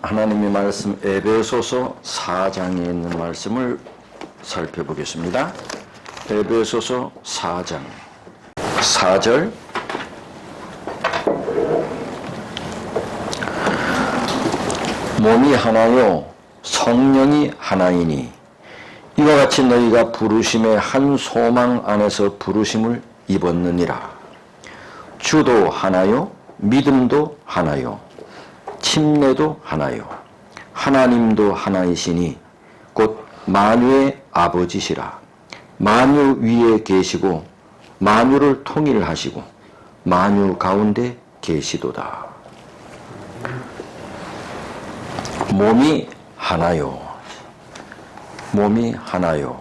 하나님의 말씀 에베소서 4장에 있는 말씀을 살펴보겠습니다. 에베소서 4장 4절 몸이 하나요 성령이 하나이니 이와 같이 너희가 부르심의 한 소망 안에서 부르심을 입었느니라. 주도 하나요 믿음도 하나요 침례도 하나요 하나님도 하나이시니 곧 만유의 아버지시라. 만유 위에 계시고 만유를 통일하시고 만유 가운데 계시도다. 몸이 하나요. 몸이 하나요.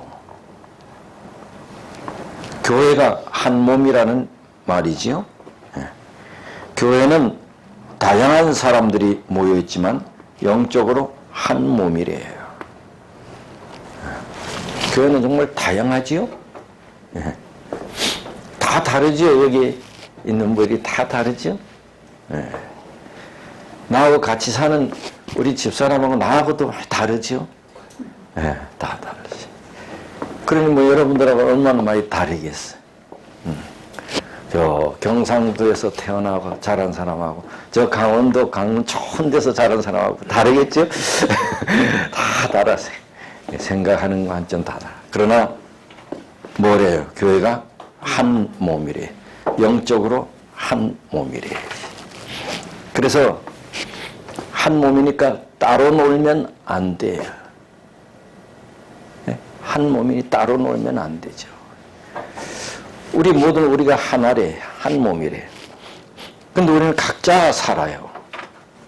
교회가 한 몸이라는 말이지요. 교회는 다양한 사람들이 모여있지만 영적으로 한 몸이래요. 교회는 정말 다양하지요. 다 다르지요. 여기 있는 분들이 다 다르죠. 나하고 같이 사는 우리 집사람하고 나하고도 다르죠. 다 다르지. 그러니 뭐 여러분들하고 얼마나 많이 다르겠어요. 저 경상도에서 태어나고 자란 사람하고 저 강원도 강원 좋은 데서 자란 사람하고 다르겠죠? 다 달라서 생각하는 거 한점 달라. 그러나 뭐래요? 교회가 한 몸이래. 영적으로 한 몸이래. 그래서 한 몸이니까 따로 놀면 안 돼요. 한 몸이니 따로 놀면 안 되죠. 우리 모든 우리가 하나래. 한 몸이래. 근데 우리는 각자 살아요.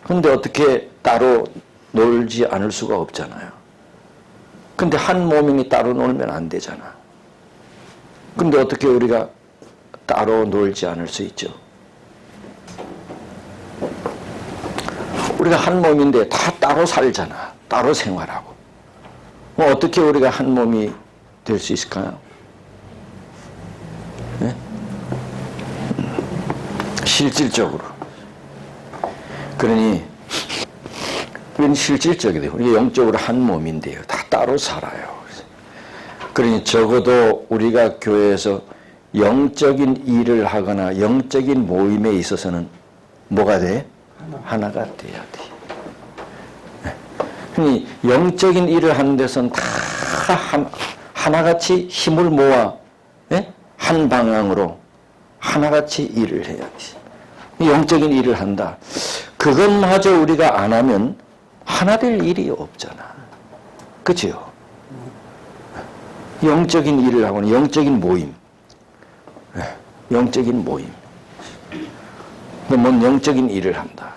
근데 어떻게 따로 놀지 않을 수가 없잖아요. 근데 한 몸이니 따로 놀면 안 되잖아. 근데 어떻게 우리가 따로 놀지 않을 수 있죠? 우리가 한 몸인데 다 따로 살잖아. 따로 생활하고. 뭐 어떻게 우리가 한 몸이 될 수 있을까요? 네? 실질적으로. 그러니 우리는 실질적이돼요. 우리 영적으로 한 몸인데요. 다 따로 살아요. 그러니 적어도 우리가 교회에서 영적인 일을 하거나 영적인 모임에 있어서는 뭐가 돼? 하나가 돼야 돼. 그러니 영적인 일을 하는 데서는 다 하나같이 힘을 모아 한 방향으로 하나같이 일을 해야 돼. 영적인 일을 한다. 그것마저 우리가 안 하면 하나 될 일이 없잖아. 그치요? 영적인 일을 하고는 영적인 모임. 영적인 모임. 뭔 영적인 일을 한다.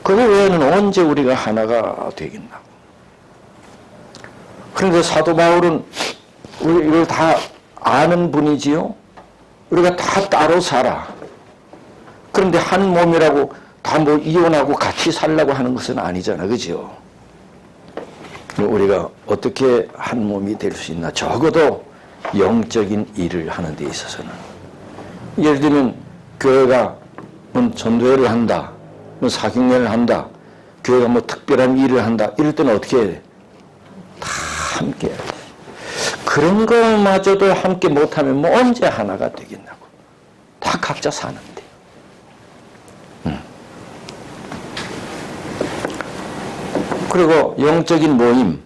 그거 외에는 언제 우리가 하나가 되겠나. 그런데 사도 바울은 우리 이걸 다 아는 분이지요. 우리가 다 따로 살아. 그런데 한 몸이라고 다 뭐 이혼하고 같이 살라고 하는 것은 아니잖아. 그죠? 우리가 어떻게 한 몸이 될 수 있나. 적어도 영적인 일을 하는 데 있어서는. 예를 들면 교회가 전도회를 한다. 사경례를 한다. 교회가 뭐 특별한 일을 한다. 이럴 때는 어떻게 해야 돼? 다 함께 해야 돼. 그런 것마저도 함께 못하면 뭐 언제 하나가 되겠냐고. 다 각자 사는데. 그리고 영적인 모임,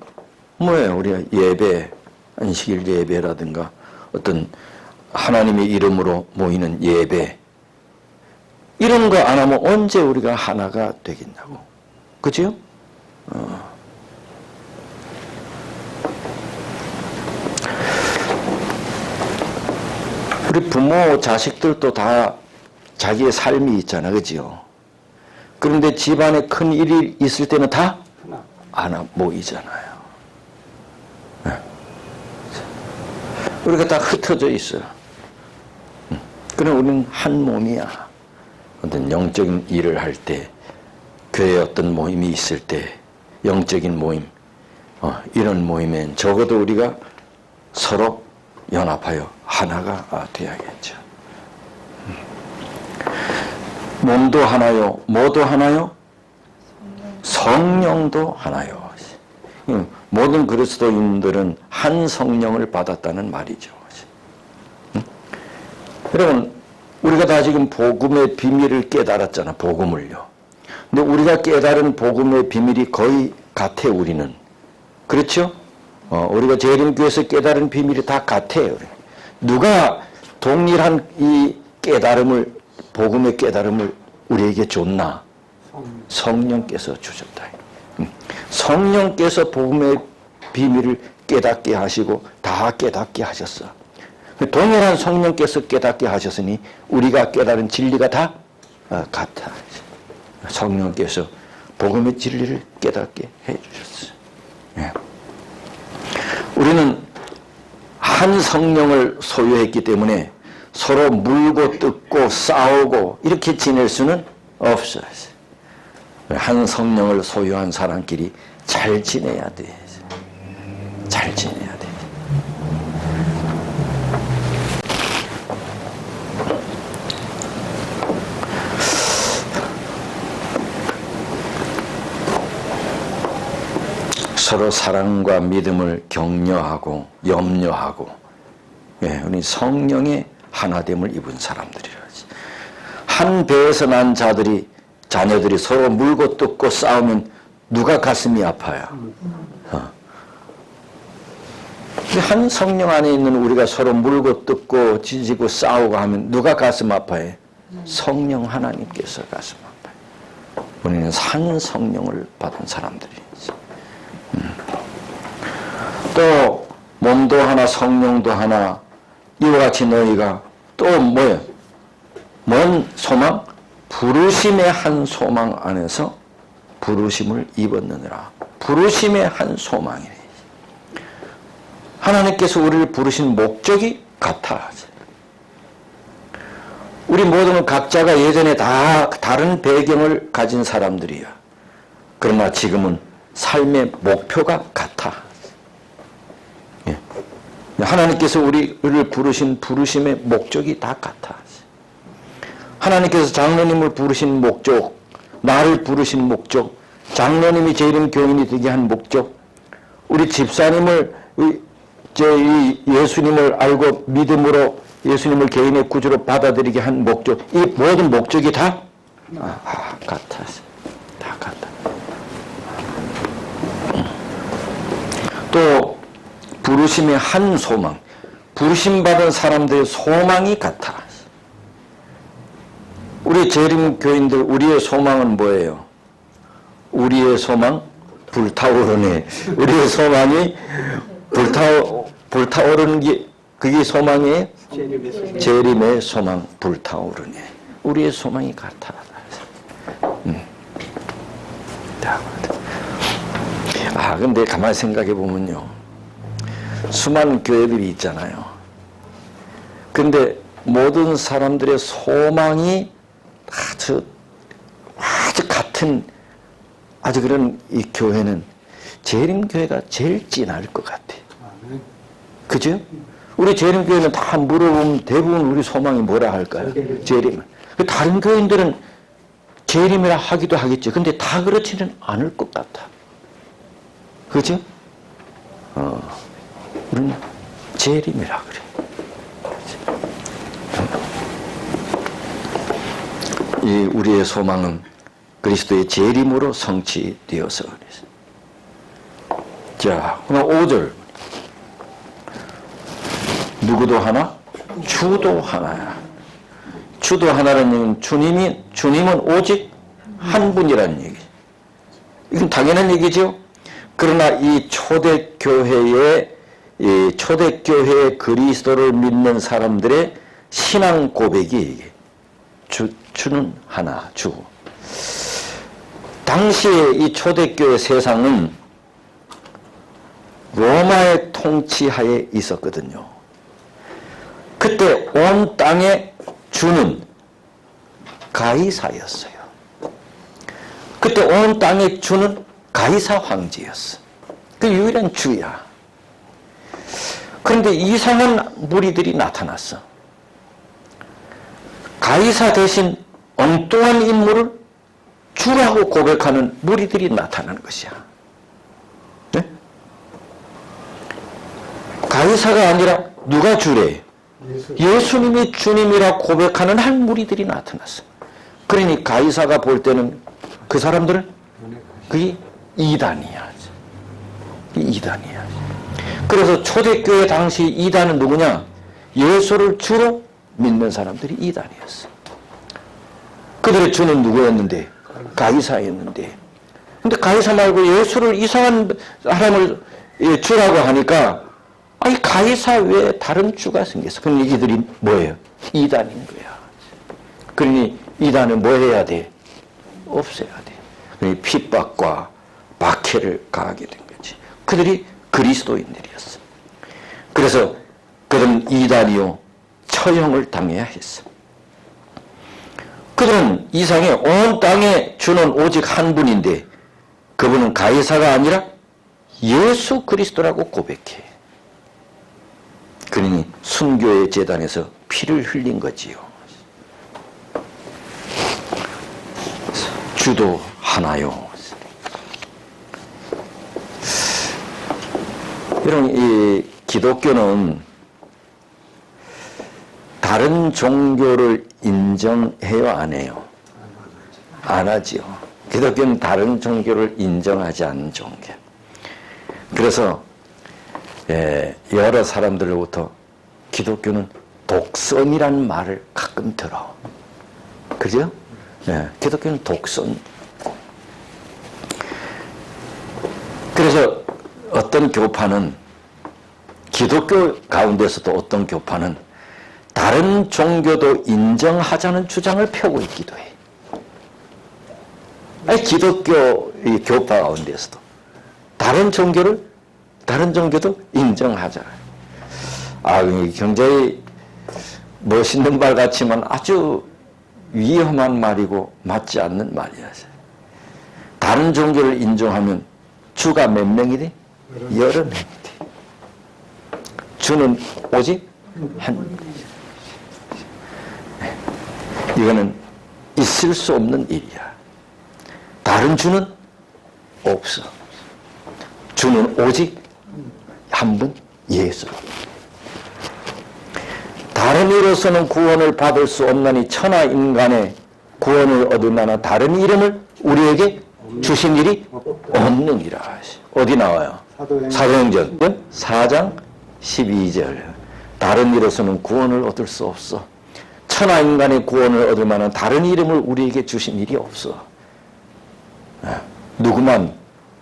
뭐예요? 우리가 예배, 안식일 예배라든가 어떤 하나님의 이름으로 모이는 예배, 이런 거 안 하면 언제 우리가 하나가 되겠냐고. 그죠? 우리 부모, 자식들도 다 자기의 삶이 있잖아. 그죠? 그런데 집안에 큰 일이 있을 때는 다 하나 모이잖아요. 우리가 다 흩어져 있어요. 그럼 우리는 한 몸이야. 어떤 영적인 일을 할 때, 교회에 어떤 모임이 있을 때, 영적인 모임, 이런 모임엔 적어도 우리가 서로 연합하여 하나가 되어야겠죠. 몸도 하나요? 뭐도 하나요? 성령도 하나요. 모든 그리스도인들은 한 성령을 받았다는 말이죠. 여러분, 우리가 다 지금 복음의 비밀을 깨달았잖아, 복음을요. 근데 우리가 깨달은 복음의 비밀이 거의 같아, 우리는. 그렇죠? 우리가 재림교에서 깨달은 비밀이 다 같아요. 누가 동일한 이 깨달음을, 복음의 깨달음을 우리에게 줬나? 성령께서 주셨다. 성령께서 복음의 비밀을 깨닫게 하시고 다 깨닫게 하셨어. 동일한 성령께서 깨닫게 하셨으니 우리가 깨달은 진리가 다 같아. 성령께서 복음의 진리를 깨닫게 해주셨어. 예. 우리는 한 성령을 소유했기 때문에 서로 물고 뜯고 싸우고 이렇게 지낼 수는 없어요. 한 성령을 소유한 사람끼리 잘 지내야 돼. 잘 지내야 돼. 서로 사랑과 믿음을 격려하고 염려하고, 예, 우리 성령의 하나됨을 입은 사람들이라지. 한 배에서 난 자녀들이 서로 물고 뜯고 싸우면 누가 가슴이 아파요? 한 성령 안에 있는 우리가 서로 물고 뜯고 지지고 싸우고 하면 누가 가슴 아파해? 성령 하나님께서 가슴 아파요. 우리는 한 성령을 받은 사람들이지. 또 몸도 하나 성령도 하나 이와 같이 너희가 또 뭐예요? 뭔 소망? 부르심의 한 소망 안에서 부르심을 입었느니라. 부르심의 한 소망이래. 하나님께서 우리를 부르신 목적이 같아. 우리 모두는 각자가 예전에 다 다른 배경을 가진 사람들이야. 그러나 지금은 삶의 목표가 같아. 예. 하나님께서 우리를 부르신 부르심의 목적이 다 같아. 하나님께서 장로님을 부르신 목적, 나를 부르신 목적, 장로님이 재림교인이 되게 한 목적, 우리 집사님을 예수님을 알고 믿음으로 예수님을 개인의 구주로 받아들이게 한 목적, 이 모든 목적이 다 같아. 다 같아. 또 부르심의 한 소망, 부르심받은 사람들의 소망이 같아. 우리 재림교인들 우리의 소망은 뭐예요? 우리의 소망? 불타오르네. 우리의 소망이 불타오르는 게 그게 소망이에요? 재림의 소망 불타오르네. 우리의 소망이 같아. 근데 가만히 생각해 보면요. 수많은 교회들이 있잖아요. 근데 모든 사람들의 소망이 아주 같은 아주 그런 이 교회는 재림교회가 제일 진할 것 같아. 그죠? 우리 재림교회는 다 물어보면 대부분 우리 소망이 뭐라 할까요? 재림. 다른 교인들은 재림이라 하기도 하겠죠. 근데 다 그렇지는 않을 것 같아. 그죠? 우리는 재림이라 그래. 이 우리의 소망은 그리스도의 재림으로 성취되어서 그래서. 자, 그럼 5절. 누구도 하나? 주도 하나야. 주도 하나라는 얘기는 주님은 오직 한 분이라는 얘기. 이건 당연한 얘기죠. 그러나 이 초대교회의 그리스도를 믿는 사람들의 신앙 고백이 주는 하나, 주. 당시에 이 초대교회 세상은 로마의 통치하에 있었거든요. 그때 온 땅의 주는 가이사였어요. 그때 온 땅의 주는 가이사 황제였어. 그 유일한 주야. 그런데 이상한 무리들이 나타났어. 가이사 대신 엉뚱한 인물을 주라고 고백하는 무리들이 나타나는 것이야. 네? 가이사가 아니라 누가 주래? 예수님이 주님이라 고백하는 한 무리들이 나타났어. 그러니 가이사가 볼 때는 그 사람들은 그게 이단이야. 이단이야. 그래서 초대교회 당시 이단은 누구냐? 예수를 주로 믿는 사람들이 이단이었어. 그들의 주는 누구였는데? 가이사였는데. 근데 가이사 말고 예수를 이상한 사람을 주라고 하니까 아니 가이사 외에 다른 주가 생겼어. 그럼 이들이 뭐예요? 이단인 거야. 그러니 이단은 뭐 해야 돼? 없애야 돼. 그러니 핍박과 박해를 가하게 된 거지. 그들이 그리스도인들이었어. 그래서 그들은 이단이요 처형을 당해야 했어. 그들은 이상에 온 땅에 주는 오직 한 분인데 그분은 가이사가 아니라 예수 그리스도라고 고백해. 그러니 순교의 제단에서 피를 흘린 거지요. 주도 하나요. 여러분, 이 기독교는 다른 종교를 인정해요, 안 해요? 안 하지요. 기독교는 다른 종교를 인정하지 않는 종교. 그래서 여러 사람들로부터 기독교는 독선이라는 말을 가끔 들어. 그죠? 기독교는 독선. 그래서 어떤 교파는, 기독교 가운데서도 어떤 교파는 다른 종교도 인정하자는 주장을 펴고 있기도 해. 아니, 기독교 이 교파 가운데서도 다른 종교도 인정하자. 굉장히 멋있는 말 같지만 아주 위험한 말이고 맞지 않는 말이야. 다른 종교를 인정하면 주가 몇 명이 돼? 여러 명이 돼. 주는 오직 한 명이야. 이거는 있을 수 없는 일이야. 다른 주는 없어. 주는 오직 한 분, 예수. 다른 이로서는 구원을 받을 수 없나니 천하 인간의 구원을 얻을 만한 다른 이름을 우리에게 주신 일이 없느니라. 어디 나와요? 사도행전 4장 12절. 다른 이로서는 구원을 얻을 수 없어. 천하 인간의 구원을 얻을 만한 다른 이름을 우리에게 주신 일이 없어.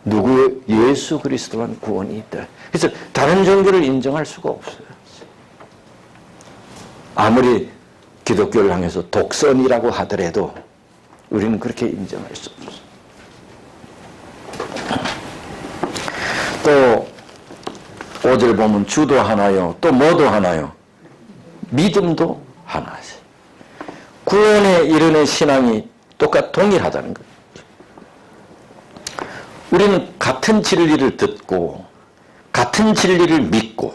누구 예수 그리스도만 구원이 있다. 그래서 다른 종교를 인정할 수가 없어요. 아무리 기독교를 향해서 독선이라고 하더라도 우리는 그렇게 인정할 수 없어. 또 5절 보면 주도 하나요. 또 뭐도 하나요. 믿음도 하나지. 구원에 이르는 신앙이 동일하다는 거예요. 우리는 같은 진리를 듣고 같은 진리를 믿고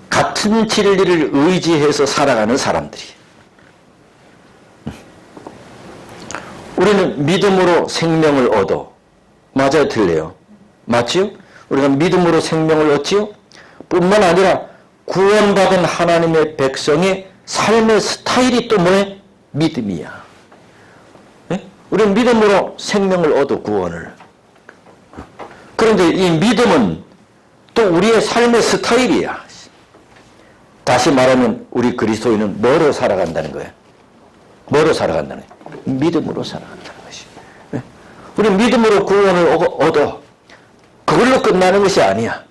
같은 진리를 의지해서 살아가는 사람들이. 우리는 믿음으로 생명을 얻어. 맞아요, 틀려요? 맞지요? 우리가 믿음으로 생명을 얻지요? 뿐만 아니라 구원받은 하나님의 백성의 삶의 스타일이 또 뭐예요? 믿음이야. 네? 우리는 믿음으로 생명을 얻어, 구원을. 그런데 이 믿음은 또 우리의 삶의 스타일이야. 다시 말하면 우리 그리스도인은 뭐로 살아간다는 거예요? 뭐로 살아간다는 거예요? 믿음으로 살아간다는 것이. 네? 우리는 믿음으로 구원을 얻어. 그걸로 끝나는 것이 아니야.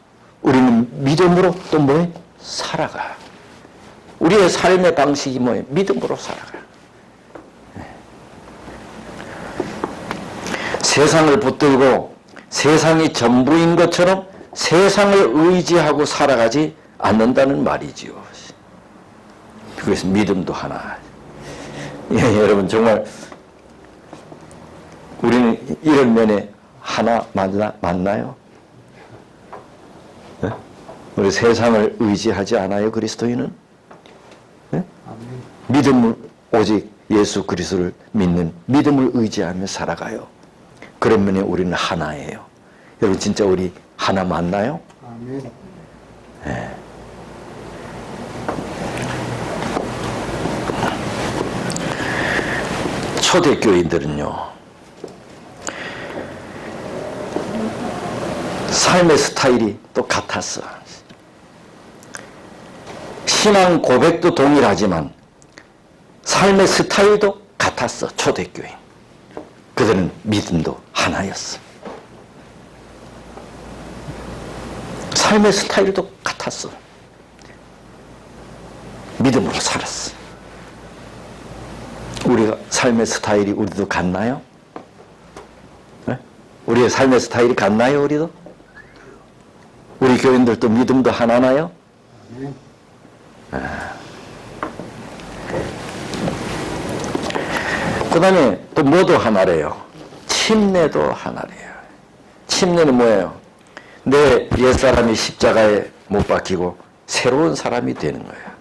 우리는 믿음으로 또 뭐예요? 살아가. 우리의 삶의 방식이 뭐예요? 믿음으로 살아가. 네. 세상을 붙들고 세상이 전부인 것처럼 세상을 의지하고 살아가지 않는다는 말이지요. 그래서 믿음도 하나. 여러분 정말 우리는 이런 면에 하나 맞나요? 네? 우리 세상을 의지하지 않아요, 그리스도인은? 네? 믿음을 오직 예수 그리스도를 믿는 믿음을 의지하며 살아가요. 그런 면에 우리는 하나예요. 여러분 진짜 우리 하나 맞나요? 아멘. 네. 초대교인들은요, 삶의 스타일이 또 같았어. 신앙 고백도 동일하지만 삶의 스타일도 같았어. 초대교인 그들은 믿음도 하나였어. 삶의 스타일도 같았어. 믿음으로 살았어. 우리가 삶의 스타일이 우리도 같나요? 네? 우리의 삶의 스타일이 같나요? 우리도? 우리 교인들도 믿음도 하나나요? 그 다음에 또 뭐도 하나래요? 침례도 하나래요. 침례는 뭐예요? 내 옛사람이 십자가에 못 박히고 새로운 사람이 되는 거예요.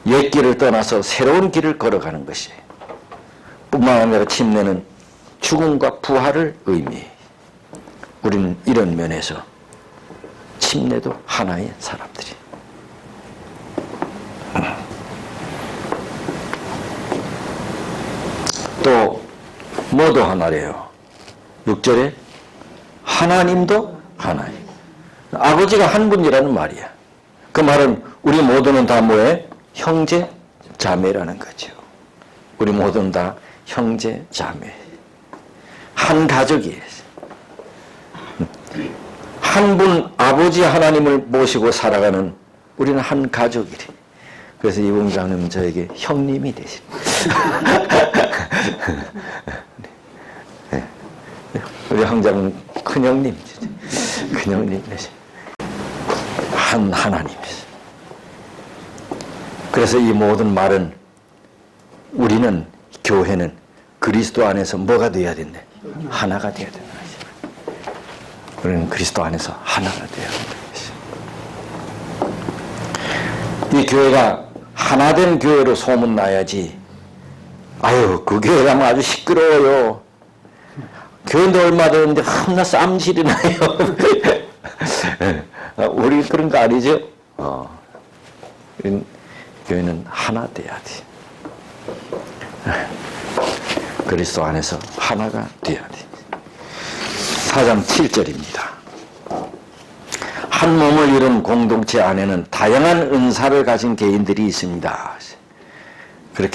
옛 길을 떠나서 새로운 길을 걸어가는 것이 뿐만 아니라 침례는 죽음과 부활을 의미해요. 우리는 이런 면에서 침례도 하나의 사람들이. 또 뭐도 하나래요. 6절에 하나님도 하나예요. 아버지가 한 분이라는 말이야. 그 말은 우리 모두는 다 뭐예요? 형제 자매라는 거죠. 우리 모두는 다 형제 자매. 한 가족이에요. 한 분 아버지 하나님을 모시고 살아가는 우리는 한 가족이래. 그래서 이 원장님은 저에게 형님이 되신. 네. 우리 황장은 큰형님, 큰형님 되신. 한 하나님이세요. 그래서 이 모든 말은 우리는 교회는 그리스도 안에서 뭐가 되어야 된대? 하나가 되어야 된다. 우리는 그리스도 안에서 하나가 되어야 된다. 이 교회가 하나된 교회로 소문나야지. 아유, 그 교회 가면 아주 시끄러워요. 교회도 얼마 되는데 겁나 쌈질이 나요. 우리 그런 거 아니죠? 교회는 하나 돼야 돼. 그리스도 안에서 하나가 돼야 돼. 4장 7절입니다. 한 몸을 이룬 공동체 안에는 다양한 은사를 가진 개인들이 있습니다.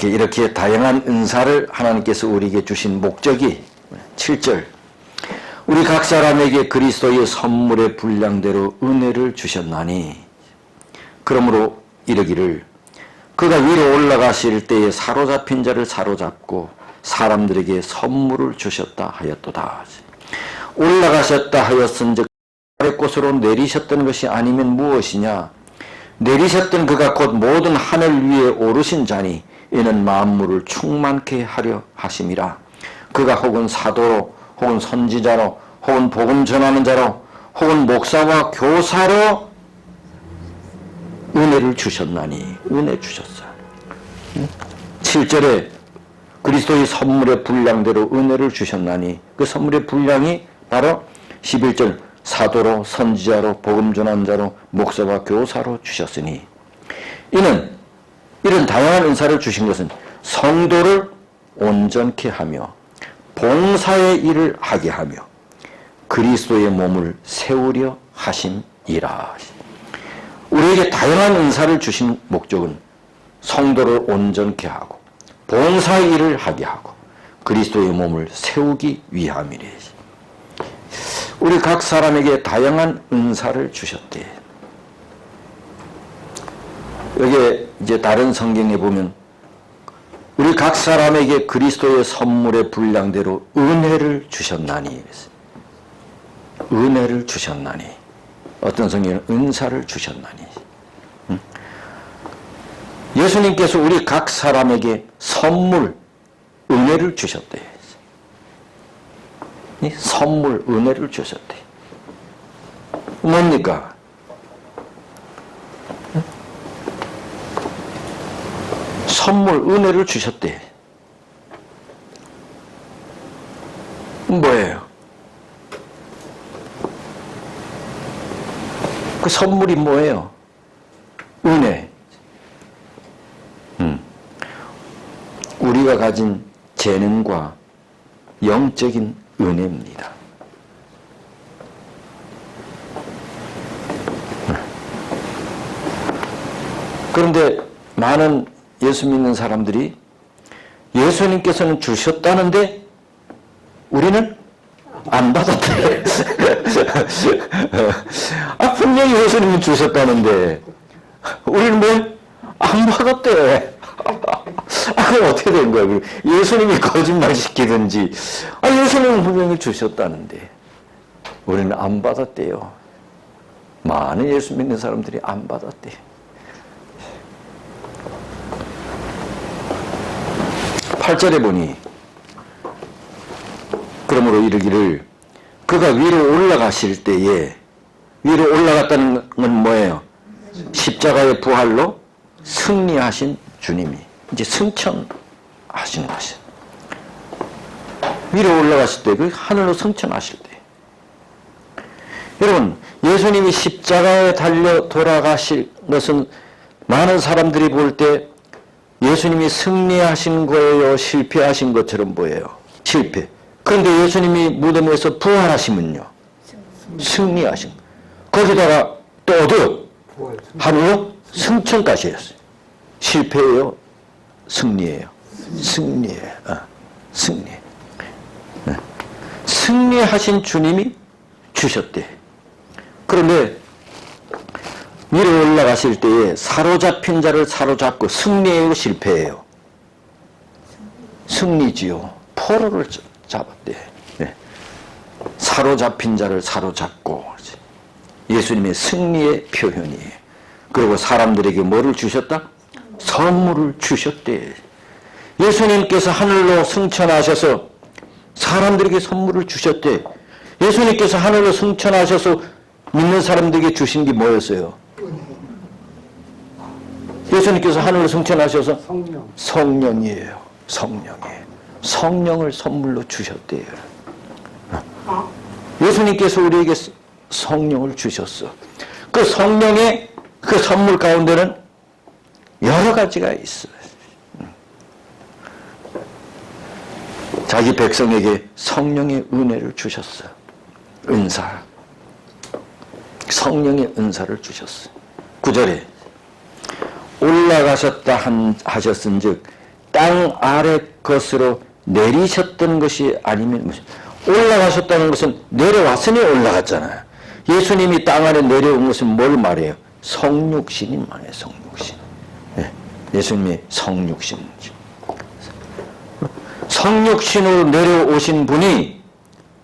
이렇게 다양한 은사를 하나님께서 우리에게 주신 목적이 7절. 우리 각 사람에게 그리스도의 선물의 분량대로 은혜를 주셨나니 그러므로 이르기를 그가 위로 올라가실 때에 사로잡힌 자를 사로잡고 사람들에게 선물을 주셨다 하였도다. 올라가셨다 하였은즉 아랫곳으로 내리셨던 것이 아니면 무엇이냐? 내리셨던 그가 곧 모든 하늘 위에 오르신 자니 이는 만물을 충만케 하려 하심이라. 그가 혹은 사도로 혹은 선지자로 혹은 복음 전하는 자로 혹은 목사와 교사로 은혜를 주셨나니 은혜 주셨어. 7절에 그리스도의 선물의 분량대로 은혜를 주셨나니 그 선물의 분량이 바로 11절 사도로 선지자로 복음 전하는 자로 목사와 교사로 주셨으니 이는 이런 다양한 은사를 주신 것은 성도를 온전케 하며 봉사의 일을 하게 하며 그리스도의 몸을 세우려 하심이라. 우리에게 다양한 은사를 주신 목적은 성도를 온전케 하고 봉사의 일을 하게 하고 그리스도의 몸을 세우기 위함이래. 우리 각 사람에게 다양한 은사를 주셨대. 여기에 이제 다른 성경에 보면 우리 각 사람에게 그리스도의 선물의 분량대로 은혜를 주셨나니. 은혜를 주셨나니. 어떤 성경에는 은사를 주셨나니. 예수님께서 우리 각 사람에게 선물, 은혜를 주셨대. 선물, 은혜를 주셨대. 뭡니까? 선물, 은혜를 주셨대. 뭐예요? 그 선물이 뭐예요? 은혜. 우리가 가진 재능과 영적인 은혜입니다. 그런데 많은 예수 믿는 사람들이 예수님께서는 주셨다는데 우리는 안 받았대. 분명히 예수님은 주셨다는데 우리는 뭐 안 받았대. 그럼 어떻게 된 거야? 예수님이 거짓말 시키든지, 예수님은 분명히 주셨다는데 우리는 안 받았대요. 많은 예수 믿는 사람들이 안 받았대. 8절에 보니 그러므로 이르기를 그가 위로 올라가실 때에, 위로 올라갔다는 건 뭐예요? 십자가의 부활로 승리하신 주님이 이제 승천하시는 것이에요. 위로 올라가실 때, 그 하늘로 승천하실 때. 여러분, 예수님이 십자가에 달려 돌아가실 것은 많은 사람들이 볼 때 예수님이 승리하신 거예요? 실패하신 것처럼 보여요? 실패. 그런데 예수님이 무덤 위에서 부활하시면요? 승리하신 거. 거기다가 또 어디요? 하늘로 승천까지 했어요. 실패예요? 승리예요? 승리예요. 승리. 네. 승리하신 주님이 주셨대. 그런데 위로 올라가실 때에 사로잡힌 자를 사로잡고, 승리예요? 실패예요? 승리지요. 포로를 잡았대. 네. 사로잡힌 자를 사로잡고, 예수님의 승리의 표현이에요. 그리고 사람들에게 뭐를 주셨다? 선물을 주셨대. 예수님께서 하늘로 승천하셔서 사람들에게 선물을 주셨대. 예수님께서 하늘로 승천하셔서 믿는 사람들에게 주신 게 뭐였어요? 예수님께서 하늘로 승천하셔서 성령이에요. 성령을 선물로 주셨대요. 예수님께서 우리에게 성령을 주셨어. 그 성령의 그 선물 가운데는 여러 가지가 있어요. 자기 백성에게 성령의 은혜를 주셨어. 은사. 성령의 은사를 주셨어. 9절에 올라가셨다 하셨은즉 땅 아래 것으로 내리셨던 것이 아니면, 올라가셨다는 것은 내려왔으니 올라갔잖아요. 예수님이 땅 아래 내려온 것은 뭘 말해요? 성육신이 말해요. 성육신. 네. 예수님의 성육신. 성육신으로 내려오신 분이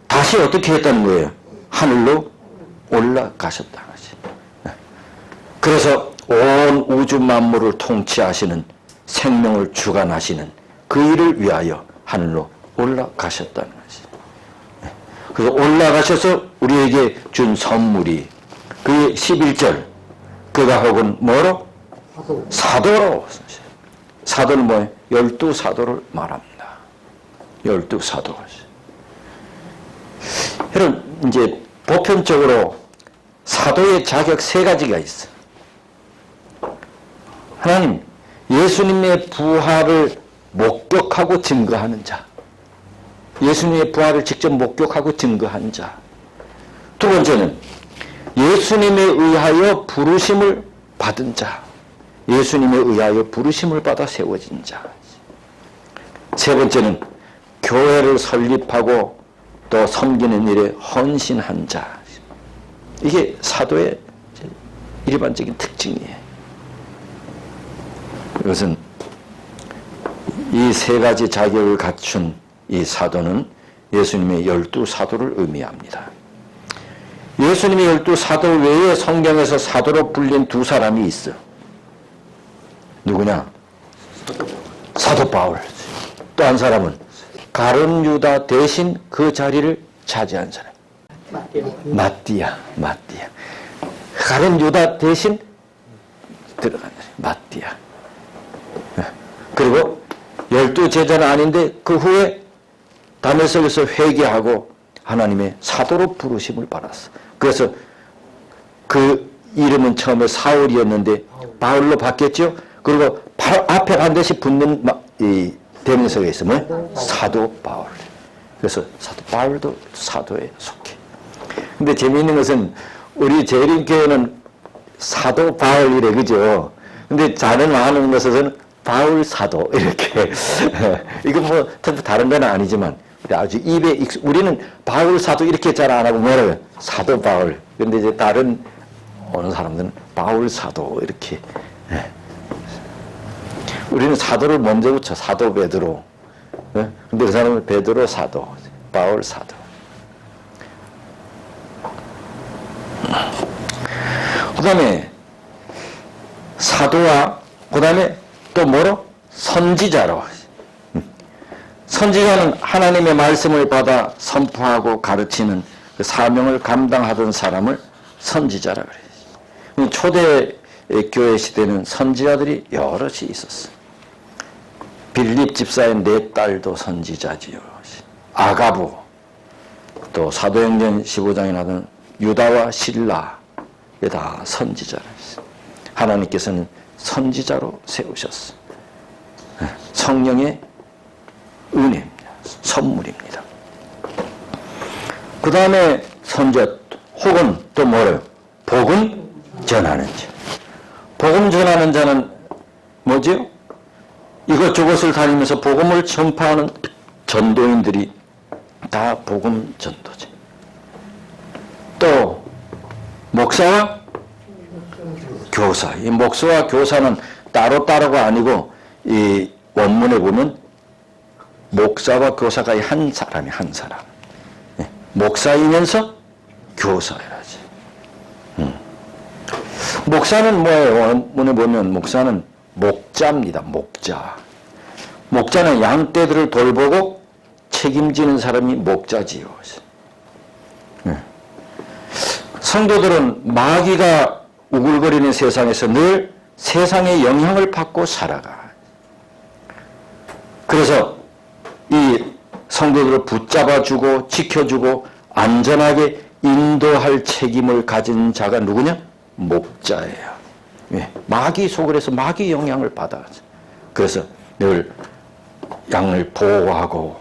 다시 어떻게 했다는 거예요? 하늘로 올라가셨다는 거지. 네. 그래서 온 우주 만물을 통치하시는, 생명을 주관하시는 그 일을 위하여 하늘로 올라가셨다는 거지. 네. 그래서 올라가셔서 우리에게 준 선물이, 그의 11절, 그가 혹은 뭐로? 사도로. 사도는 뭐예요? 12사도를 말합니다. 12사도. 여러분, 이제 보편적으로 사도의 자격 3가지가 있어. 하나님, 예수님의 부활을 목격하고 증거하는 자. 예수님의 부활을 직접 목격하고 증거한 자. 두 번째는 예수님에 의하여 부르심을 받은 자. 예수님에 의하여 부르심을 받아 세워진 자. 세 번째는 교회를 설립하고 또 섬기는 일에 헌신한 자. 이게 사도의 일반적인 특징이에요. 이것은 이 3가지 자격을 갖춘 이 사도는 예수님의 12사도를 의미합니다. 예수님의 12사도 외에 성경에서 사도로 불린 2사람이 있어. 누구냐? 사도 바울. 또 한 사람은 가룟 유다 대신 그 자리를 차지한 사람. 마띠아. 가룟 유다 대신 들어간 사람. 마띠아. 그리고 12제자는 아닌데 그 후에 다메섹에서 회개하고 하나님의 사도로 부르심을 받았어. 그래서 그 이름은 처음에 사울이었는데 바울로 바뀌었죠. 그리고 바로 앞에 반드시 붙는 이 대명사가 있으면 사도 바울. 그래서 사도 바울도 사도에 속해. 근데 재미있는 것은 우리 재림교회는 사도 바울이래, 그죠? 근데 자는 하는 것은 바울 사도 이렇게. 이건 뭐 전부 다른 건 아니지만 아주 입에 우리는 바울 사도 이렇게 잘 안 하고 뭐래요? 사도 바울. 근데 이제 다른 어느 사람들은 바울 사도 이렇게. 우리는 사도를 먼저 붙여. 사도 베드로. 근데 그 사람은 베드로 사도, 바울 사도. 그 다음에 사도와 그 다음에 또 뭐로? 선지자로. 선지자는 하나님의 말씀을 받아 선포하고 가르치는 그 사명을 감당하던 사람을 선지자라 그래요. 초대 교회 시대는 선지자들이 여럿이 있었어. 빌립 집사의 4딸도 선지자지요. 아가부, 또 사도행전 15장에 나오는 유다와 실라, 이게 다 선지자라. 하나님께서는 선지자로 세우셨어. 성령의 은혜입니다. 선물입니다. 그 다음에 선지자 혹은 또 뭐래요? 복음 전하는 자. 복음 전하는 자는 뭐지요? 이것저것을 다니면서 복음을 전파하는 전도인들이 다 복음 전도자. 또 목사와 교사. 이 목사와 교사는 따로따로가 아니고 이 원문에 보면 목사와 교사가 한 사람이 한 사람. 목사이면서 교사야지. 목사는 뭐예요? 원문에 보면 목사는 목자입니다. 목자. 목자는 양떼들을 돌보고 책임지는 사람이 목자지요. 성도들은 마귀가 우글거리는 세상에서 늘 세상의 영향을 받고 살아가. 그래서 이 성도들을 붙잡아주고 지켜주고 안전하게 인도할 책임을 가진 자가 누구냐? 목자예요. 마귀 속을 해서 마귀 영향을 받아. 그래서 늘 양을 보호하고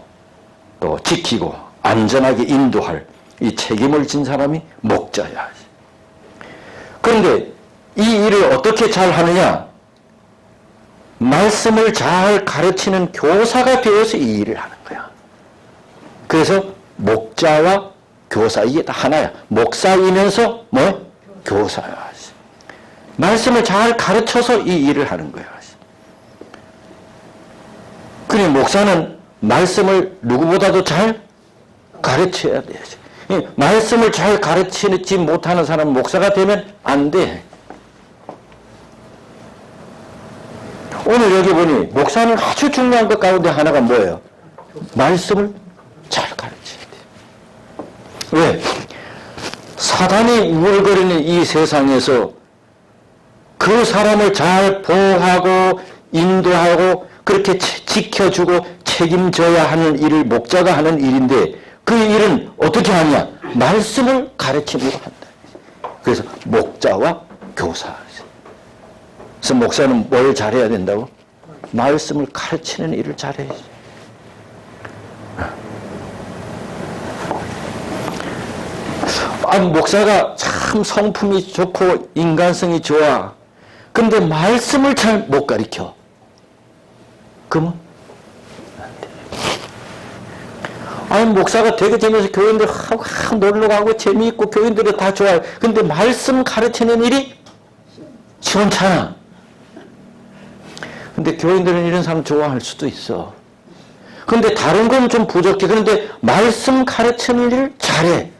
또 지키고 안전하게 인도할 이 책임을 진 사람이 목자야. 그런데 이 일을 어떻게 잘 하느냐? 말씀을 잘 가르치는 교사가 되어서 이 일을 하는 거야. 그래서 목자와 교사, 이게 다 하나야. 목사이면서 뭐? 교사야. 말씀을 잘 가르쳐서 이 일을 하는 거야. 그래, 목사는 말씀을 누구보다도 잘 가르쳐야 돼. 말씀을 잘 가르치지 못하는 사람은 목사가 되면 안 돼. 오늘 여기 보니 목사는 아주 중요한 것 가운데 하나가 뭐예요? 말씀을 잘 가르쳐야 돼. 왜? 사단이 우월거리는 이 세상에서 그 사람을 잘 보호하고 인도하고 그렇게 지켜주고 책임져야 하는 일을 목자가 하는 일인데 그 일은 어떻게 하냐? 말씀을 가르침으로 한다. 그래서 목자와 교사. 그래서 목사는 뭘 잘해야 된다고? 말씀을 가르치는 일을 잘해야지. 목사가 참 성품이 좋고 인간성이 좋아. 근데 말씀을 잘 못 가르쳐. 그러면 안 돼. 목사가 되게 되면서 교인들 하고 놀러 가고 재미있고 교인들이 다 좋아요. 근데 말씀 가르치는 일이 시원찮아. 근데 교인들은 이런 사람 좋아할 수도 있어. 근데 다른 건 좀 부족해. 그런데 말씀 가르치는 일을 잘해.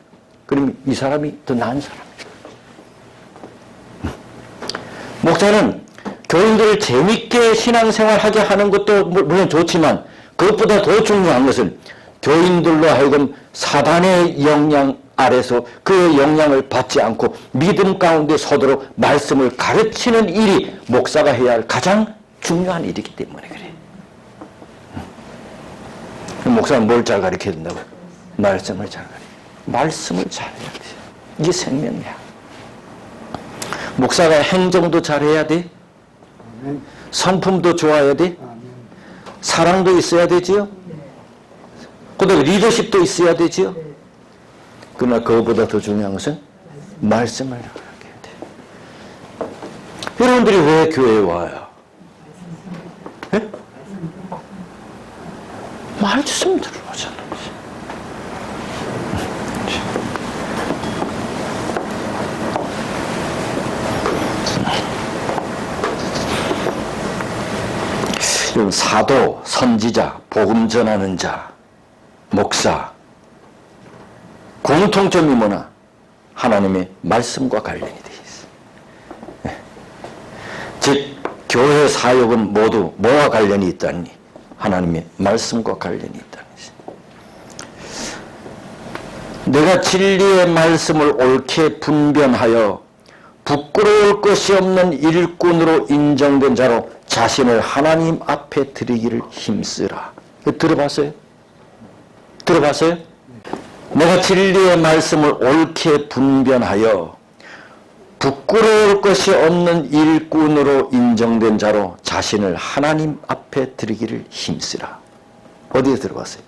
그럼 이 사람이 더 나은 사람이야. 목사는 교인들을 재밌게 신앙생활하게 하는 것도 물론 좋지만 그것보다 더 중요한 것은 교인들로 하여금 사단의 영향 아래서 그 영향을 받지 않고 믿음 가운데 서도록 말씀을 가르치는 일이 목사가 해야 할 가장 중요한 일이기 때문에 그래. 목사는 뭘 잘 가르쳐야 된다고? 말씀을 잘 가르쳐. 말씀을 잘해야 돼. 이게 생명이야. 목사가 행정도 잘해야 돼. 성품도 좋아야 돼. 사랑도 있어야 되지요. 그다음에 리더십도 있어야 되지요. 그러나 그것보다 더 중요한 것은 말씀을 알아야 돼. 여러분들이 왜 교회에 와요? 네? 말씀 들어오잖아요. 사도, 선지자, 복음 전하는 자, 목사, 공통점이 뭐나? 하나님의 말씀과 관련이 되어 있어요. 즉 교회 사역은 모두 뭐와 관련이 있다니? 하나님의 말씀과 관련이 있다는 것입니다. 내가 진리의 말씀을 옳게 분별하여 부끄러울 것이 없는 일꾼으로 인정된 자로 자신을 하나님 앞에 드리기를 힘쓰라. 들어봤어요? 들어봤어요? 내가 진리의 말씀을 옳게 분별하여 부끄러울 것이 없는 일꾼으로 인정된 자로 자신을 하나님 앞에 드리기를 힘쓰라. 어디에 들어봤어요?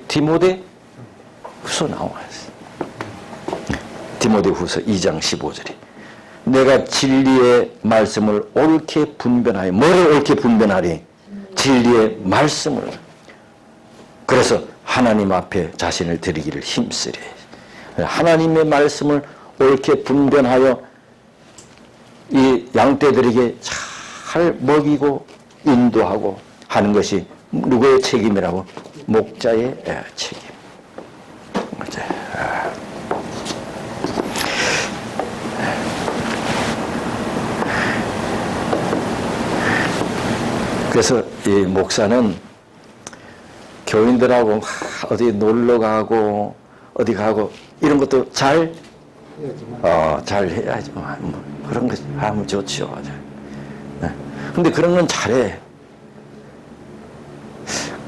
디모데 후서 나와요. 디모데 후서 2장 15절에 내가 진리의 말씀을 옳게 분별하여, 뭐를 옳게 분별하리? 진리의 말씀을. 그래서 하나님 앞에 자신을 드리기를 힘쓰리. 하나님의 말씀을 옳게 분별하여 이 양떼들에게 잘 먹이고 인도하고 하는 것이 누구의 책임이라고? 목자의 책임. 그래서 이 목사는 교인들하고 어디 놀러 가고 어디 가고 이런 것도 잘 해야지. 그런 거 하면 좋죠. 근데 그런 건 잘해.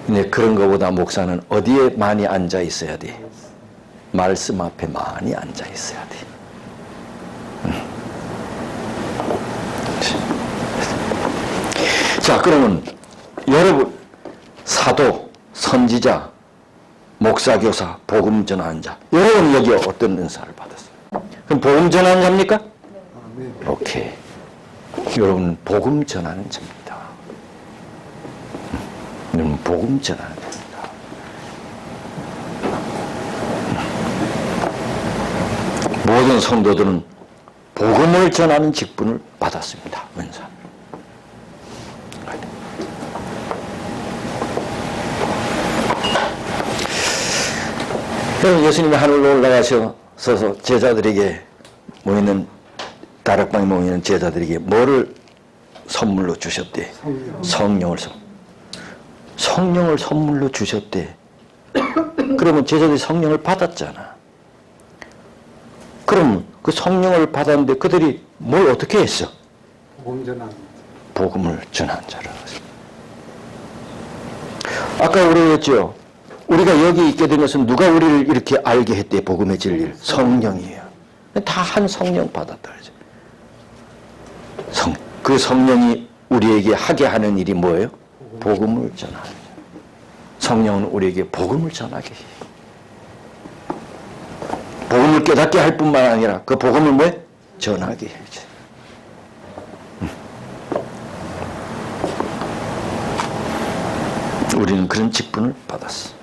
근데 그런 것보다 목사는 어디에 많이 앉아 있어야 돼? 말씀 앞에 많이 앉아 있어야 돼. 자, 그러면 여러분 사도, 선지자, 목사, 교사, 복음 전하는 자, 여러분 여기 어떤 은사를 받았어요? 그럼 복음 전하는 자입니까? 오케이. 여러분 복음 전하는 자입니다. 여러분 복음 전하는 자입니다. 모든 성도들은 복음을 전하는 직분을 받았습니다. 은사. 예수님이 하늘로 올라가셔서 제자들에게 모이는 다락방에 모이는 제자들에게 뭐를 선물로 주셨대? 성령을 선물로 주셨대. 그러면 제자들이 성령을 받았잖아. 그럼 그 성령을 받았는데 그들이 뭘 어떻게 했어? 복음을 전한 자라. 아까 우리 했죠. 우리가 여기 있게 된 것은 누가 우리를 이렇게 알게 했대? 복음의 진리를. 성령이에요. 다 한 성령 받았다. 그 성령이 우리에게 하게 하는 일이 뭐예요? 복음을 전하는. 성령은 우리에게 복음을 전하게 해요. 복음을 깨닫게 할 뿐만 아니라 그 복음을 뭐예요? 전하게 해야지. 우리는 그런 직분을 받았어.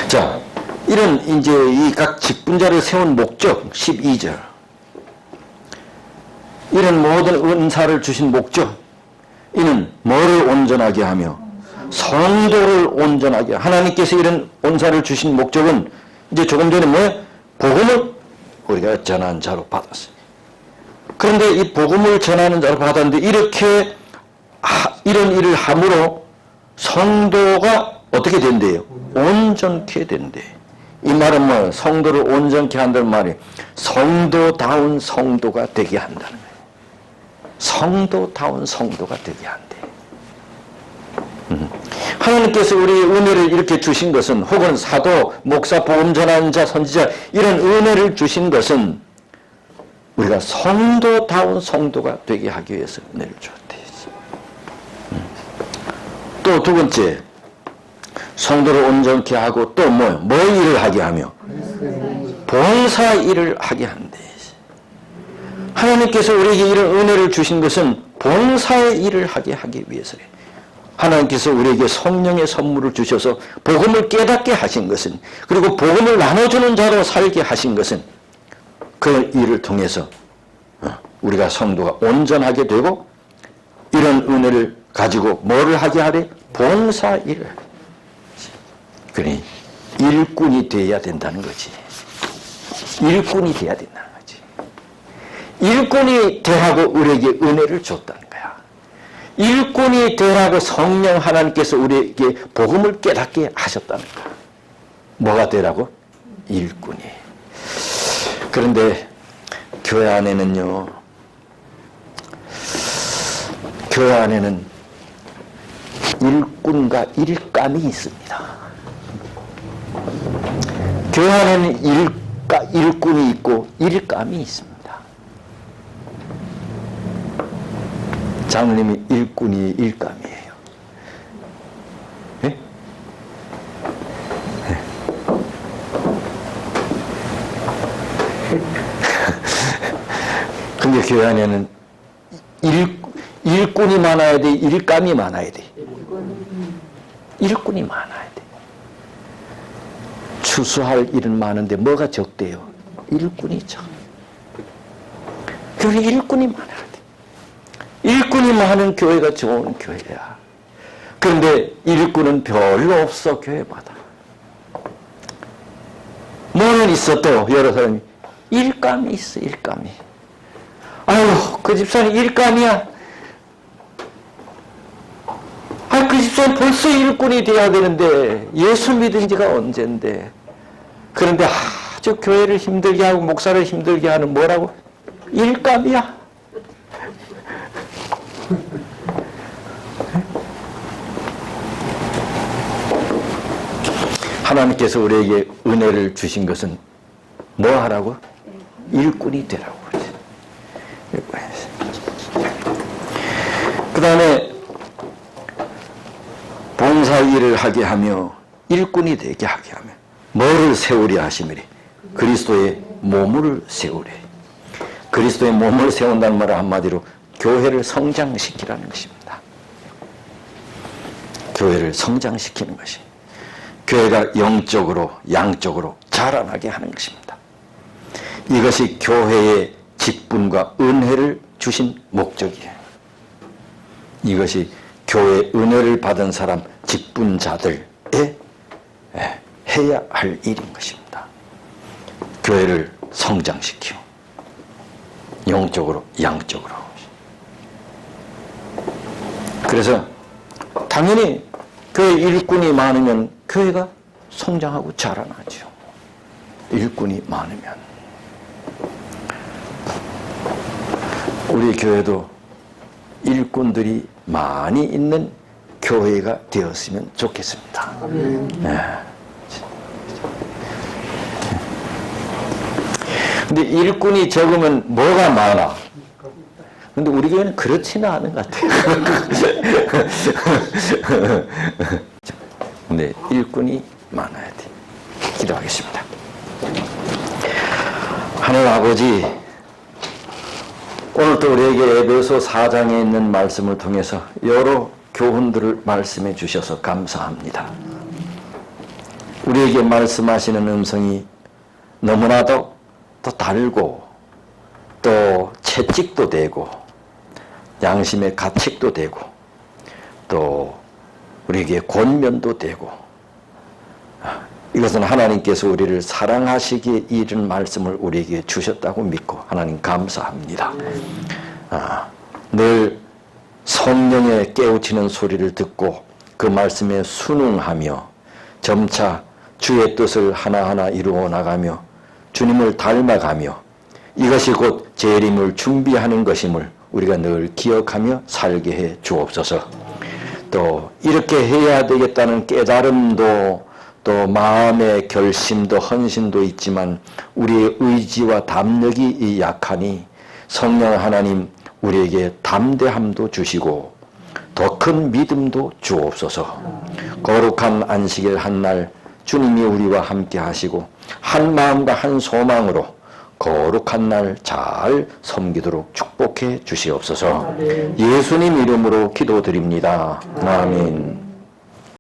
자, 이런 이제 이 각 직분자를 세운 목적 12절. 이런 모든 은사를 주신 목적. 이는 뭐를 온전하게 하며 성도를 온전하게. 하나님께서 이런 은사를 주신 목적은 이제 조금 전에 뭐예요? 복음을 우리가 전하는 자로 받았어요. 그런데 이 복음을 전하는 자로 받았는데 이렇게 이런 일을 함으로 성도가 어떻게 된대요? 온전케 된대. 이 말은 뭐 성도를 온전케 한다는 말이 성도다운 성도가 되게 한다는 거예요. 성도다운 성도가 되게 한대. 하나님께서 우리 은혜를 이렇게 주신 것은, 혹은 사도, 목사, 복음 전하는 자, 선지자, 이런 은혜를 주신 것은 우리가 성도다운 성도가 되게 하기 위해서 은혜를 주었대. 또 두 번째, 성도를 온전케 하고 또 뭐요? 뭐 일을 하게 하며? 봉사 일을 하게 한대. 하나님께서 우리에게 이런 은혜를 주신 것은 봉사의 일을 하기 위해서래. 하나님께서 우리에게 성령의 선물을 주셔서 복음을 깨닫게 하신 것은, 그리고 복음을 나눠주는 자로 살게 하신 것은, 그 일을 통해서 우리가 성도가 온전하게 되고, 이런 은혜를 가지고 뭐를 하게 하래? 봉사 일을. 그러니 일꾼이 되어야 된다는 거지. 일꾼이 되어야 된다는 거지. 일꾼이 되라고 우리에게 은혜를 줬다는 거야. 일꾼이 되라고 성령 하나님께서 우리에게 복음을 깨닫게 하셨다는 거야. 뭐가 되라고? 일꾼이. 그런데 교회 안에는요, 교회 안에는 일꾼과 일감이 있습니다. 교회 안에는 일꾼이 있고 일감이 있습니다. 장로님이 일꾼이 일감이에요. 예? 예. 근데 교회 안에는 일꾼이 많아야 돼, 일감이 많아야 돼. 일꾼이 많아야 돼. 추수할 일은 많은데 뭐가 적대요? 일꾼이 적. 교회 일꾼이 많아야 돼. 일꾼이 많은 교회가 좋은 교회야. 그런데 일꾼은 별로 없어, 교회마다. 뭐는 있어도 여러 사람이 일감이 있어, 일감이. 아유, 그 집사님 일감이야. 그 집사님 벌써 일꾼이 돼야 되는데, 예수 믿은 지가 언젠데. 그런데 아주 교회를 힘들게 하고 목사를 힘들게 하는 뭐라고? 일감이야. 하나님께서 우리에게 은혜를 주신 것은 뭐 하라고? 일꾼이 되라고. 그 다음에 봉사 일을 하게 하며 일꾼이 되게 하게 하며 뭐를 세우려 하심이래? 그리스도의 몸을 세우래. 그리스도의 몸을 세운다는 말은 한마디로 교회를 성장시키라는 것입니다. 교회를 성장시키는 것이, 교회가 영적으로 양적으로 자라나게 하는 것입니다. 이것이 교회의 직분과 은혜를 주신 목적이에요. 이것이 교회 은혜를 받은 사람, 직분자들의 해야 할 일인 것입니다. 교회를 성장시키고 영적으로 양적으로. 그래서 당연히 교회 일꾼이 많으면 교회가 성장하고 자라나죠. 일꾼이 많으면. 우리 교회도 일꾼들이 많이 있는 교회가 되었으면 좋겠습니다. 네. 근데 일꾼이 적으면 뭐가 많아? 근데 우리 교회는 그렇지는 않은 것 같아요. 근데 일꾼이 많아야 돼. 기도하겠습니다. 하늘 아버지, 오늘도 우리에게 에베소 4장에 있는 말씀을 통해서 여러 교훈들을 말씀해 주셔서 감사합니다. 우리에게 말씀하시는 음성이 너무나도 또 달고 또 채찍도 되고 양심의 가책도 되고 또 우리에게 권면도 되고, 이것은 하나님께서 우리를 사랑하시기에 이른 말씀을 우리에게 주셨다고 믿고 하나님 감사합니다. 늘 성령의 깨우치는 소리를 듣고 그 말씀에 순응하며 점차 주의 뜻을 하나하나 이루어 나가며 주님을 닮아가며 이것이 곧 재림을 준비하는 것임을 우리가 늘 기억하며 살게 해 주옵소서. 또 이렇게 해야 되겠다는 깨달음도 또 마음의 결심도 헌신도 있지만 우리의 의지와 담력이 약하니 성령 하나님 우리에게 담대함도 주시고 더 큰 믿음도 주옵소서. 거룩한 안식일 한날 주님이 우리와 함께 하시고 한 마음과 한 소망으로 거룩한 날 잘 섬기도록 축복해 주시옵소서. 예수님 이름으로 기도드립니다. 아멘.